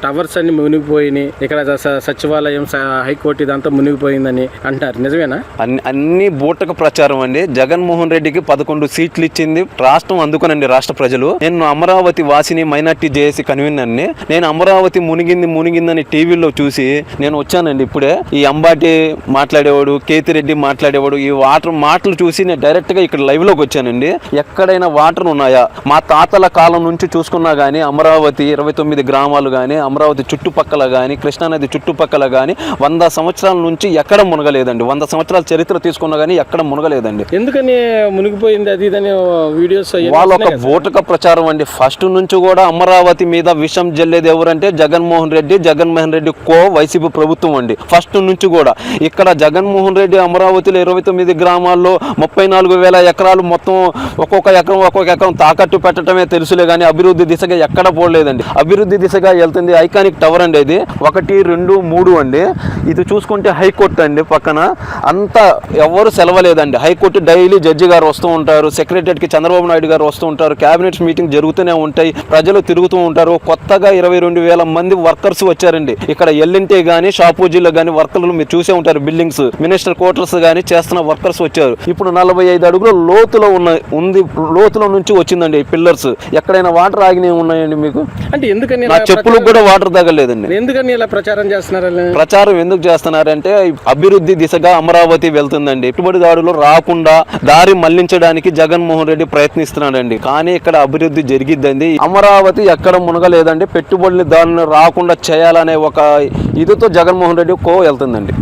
Towers అన్ని మునిగిపోయినాయి, ఇక్కడ సచివాలయం హైకోర్టు ఇదంతా మునిగిపోయిందని అంటారు, నిజమేనా? అన్ని బూటక ప్రచారం అండి. జగన్మోహన్ రెడ్డికి 11 సీట్లు ఇచ్చింది రాష్ట్రం అందుకునండి రాష్ట్ర ప్రజలు. నేను అమరావతి వాసిని మైనార్టీ జేఏసీ కన్వీనర్ని. నేను అమరావతి మునిగిందని టీవీలో చూసి నేను వచ్చానండి. ఇప్పుడే ఈ అంబాటి మాట్లాడేవాడు, కేతిరెడ్డి మాట్లాడేవాడు, ఈ వాటర్ మాటలు చూసి నేను డైరెక్ట్ గా ఇక్కడ లైవ్ లోకి వచ్చానండి. ఎక్కడైనా వాటర్ ఉన్నాయా? మా తాతల కాలం నుంచి చూసుకున్నా గానీ అమరావతి 29 గ్రామాలు కానీ, అమరావతి చుట్టుపక్కల కానీ, కృష్ణానది చుట్టుపక్కల కానీ 100 సంవత్సరాల నుంచి ఎక్కడ మునగలేదండి. 100 సంవత్సరాల చరిత్ర తీసుకున్నా కానీ ఎక్కడ మునగలేదండి. ఎందుకని మునిగిపోయింది అది ఇదని వీడియోస్ వాళ్ళ ఒక బూటక ప్రచారం అండి. ఫస్ట్ నుంచి కూడా అమరావతి మీద విషం జల్లేది ఎవరంటే జగన్మోహన్ రెడ్డి వైసీపీ ప్రభుత్వం అండి. ఫస్ట్ నుంచి కూడా ఇక్కడ జగన్మోహన్ రెడ్డి అమరావతిలో 29 గ్రామాల్లో 34,000 ఎకరాలు మొత్తం ఒక్కొక్క ఎకరం తాకట్టు పెట్టడమే తెలుసులే కానీ అభివృద్ధి దిశగా ఎక్కడ పోలేదండి. అభివృద్ధి దిశగా వెళ్తుంది ఐకానిక్ టవర్ అండి. ఇది 1, 2, 3 అండి. ఇది చూసుకుంటే హైకోర్టు అండి. పక్కన అంతా ఎవరు సెలవలేదండి. హైకోర్టు డైలీ జడ్జి గారు వస్తూ ఉంటారు, సెక్రటరీకి చంద్రబాబు నాయుడు గారు వస్తూ ఉంటారు, క్యాబినెట్ మీటింగ్ జరుగుతూనే ఉంటాయి, ప్రజలు తిరుగుతూ ఉంటారు. కొత్తగా 22,000 మంది వర్కర్స్ వచ్చారండి. ఇక్కడ ఎల్ఎన్టీ కానీ షాపూజీలో కానీ వర్కర్లు మీరు చూసే ఉంటారు. బిల్డింగ్స్, మినిస్టర్ క్వార్టర్స్ కానీ చేస్తున్న వర్కర్స్ వచ్చారు. ఇప్పుడు 45 అడుగుల లోతులో నుంచి వచ్చిందండి ఈ పిల్లర్స్. ఎక్కడైనా వాటర్ ఆగినవి ఉన్నాయండి మీకు? అంటే ఎందుకని నా చెప్పులకు కూడా వాటర్ తగలేదండి. ఎందుకని ఇలా ప్రచారం చేస్తున్నారు? ప్రచారం ఎందుకు చేస్తున్నారంటే అభివృద్ధి దిశగా అమరావతి వెళ్తుందండి. పెట్టుబడిదారులు రాకుండా దారి మళ్లించడానికి జగన్మోహన్ రెడ్డి ప్రయత్నిస్తున్నాడండి. కానీ ఇక్కడ అభివృద్ధి జరిగిద్దండి. అమరావతి ఎక్కడ మునగలేదండి. పెట్టుబడులు దారులు రాకుండా చేయాలనే ఒక ఇదితో జగన్మోహన్ రెడ్డి వెళ్తుందండి.